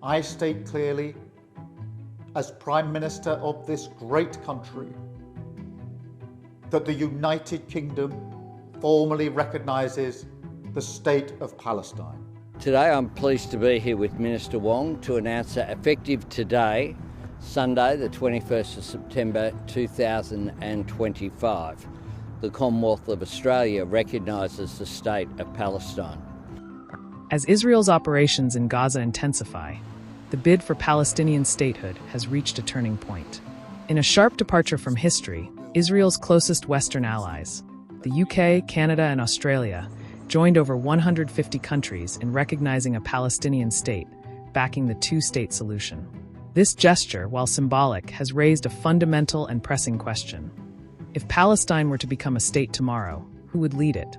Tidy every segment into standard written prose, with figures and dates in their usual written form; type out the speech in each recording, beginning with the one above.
I state clearly, as Prime Minister of this great country, that the United Kingdom formally recognises the State of Palestine. Today I'm pleased to be here with Minister Wong to announce that effective today, Sunday the 21st of September 2025, the Commonwealth of Australia recognises the State of Palestine. As Israel's operations in Gaza intensify, the bid for Palestinian statehood has reached a turning point. In a sharp departure from history, Israel's closest Western allies, the UK, Canada, and Australia, joined over 150 countries in recognizing a Palestinian state, backing the two-state solution. This gesture, while symbolic, has raised a fundamental and pressing question. If Palestine were to become a state tomorrow, who would lead it?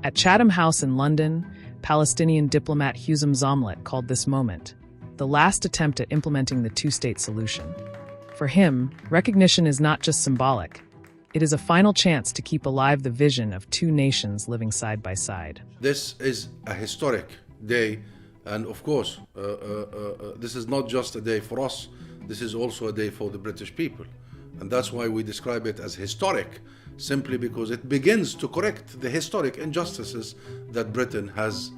At Chatham House in London, Palestinian diplomat Husam Zomlet called this moment the last attempt at implementing the two-state solution. For him, recognition is not just symbolic. It is a final chance to keep alive the vision of two nations living side by side. This is a historic day, and of course, this is not just a day for us, this is also a day for the British people. And that's why we describe it as historic, simply because it begins to correct the historic injustices that Britain has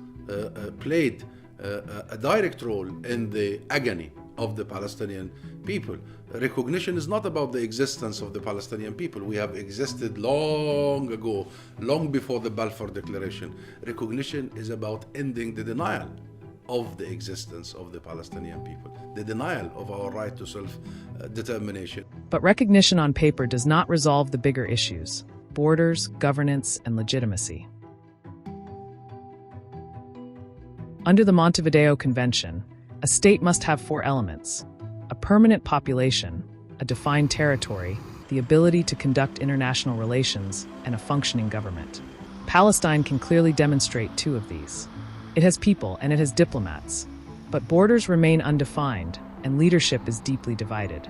played a direct role in the agony of the Palestinian people. Recognition is not about the existence of the Palestinian people. We have existed long ago, long before the Balfour Declaration. Recognition is about ending the denial of the existence of the Palestinian people, the denial of our right to self-determination. But recognition on paper does not resolve the bigger issues: borders, governance, and legitimacy. Under the Montevideo Convention, a state must have four elements: a permanent population, a defined territory, the ability to conduct international relations, and a functioning government. Palestine can clearly demonstrate two of these. It has people and it has diplomats, but borders remain undefined and leadership is deeply divided.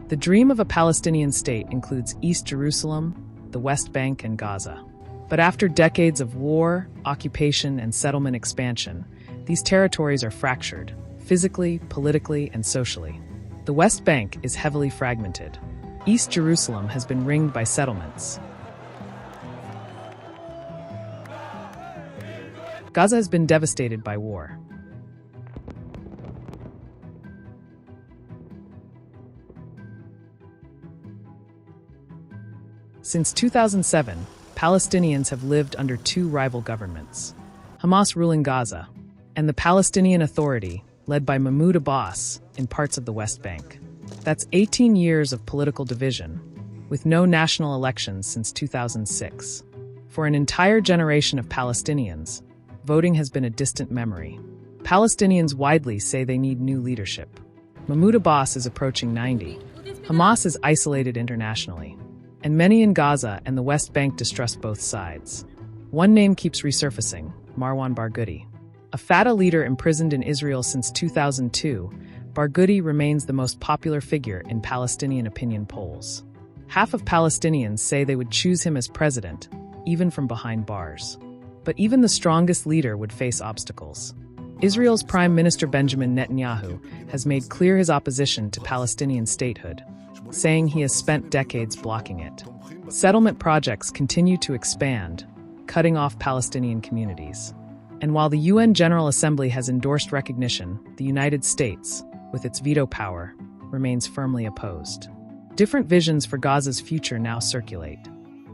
The dream of a Palestinian state includes East Jerusalem, the West Bank, and Gaza. But after decades of war, occupation, and settlement expansion, these territories are fractured, physically, politically, and socially. The West Bank is heavily fragmented. East Jerusalem has been ringed by settlements. Gaza has been devastated by war. Since 2007, Palestinians have lived under two rival governments: Hamas ruling Gaza, and the Palestinian Authority, led by Mahmoud Abbas, in parts of the West Bank. That's 18 years of political division, with no national elections since 2006. For an entire generation of Palestinians, voting has been a distant memory. Palestinians widely say they need new leadership. Mahmoud Abbas is approaching 90. Hamas is isolated internationally, and many in Gaza and the West Bank distrust both sides. One name keeps resurfacing: Marwan Barghouti. A Fatah leader imprisoned in Israel since 2002, Barghouti remains the most popular figure in Palestinian opinion polls. Half of Palestinians say they would choose him as president, even from behind bars. But even the strongest leader would face obstacles. Israel's Prime Minister Benjamin Netanyahu has made clear his opposition to Palestinian statehood, saying he has spent decades blocking it. Settlement projects continue to expand, cutting off Palestinian communities. And while the UN General Assembly has endorsed recognition, the United States, with its veto power, remains firmly opposed. Different visions for Gaza's future now circulate.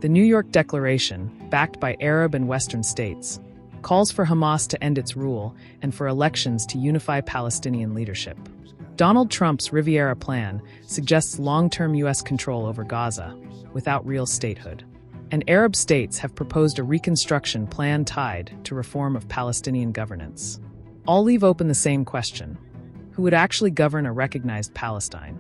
The New York Declaration, backed by Arab and Western states, calls for Hamas to end its rule and for elections to unify Palestinian leadership. Donald Trump's Riviera Plan suggests long-term U.S. control over Gaza, without real statehood. And Arab states have proposed a reconstruction plan tied to reform of Palestinian governance. All leave open the same question: who would actually govern a recognized Palestine?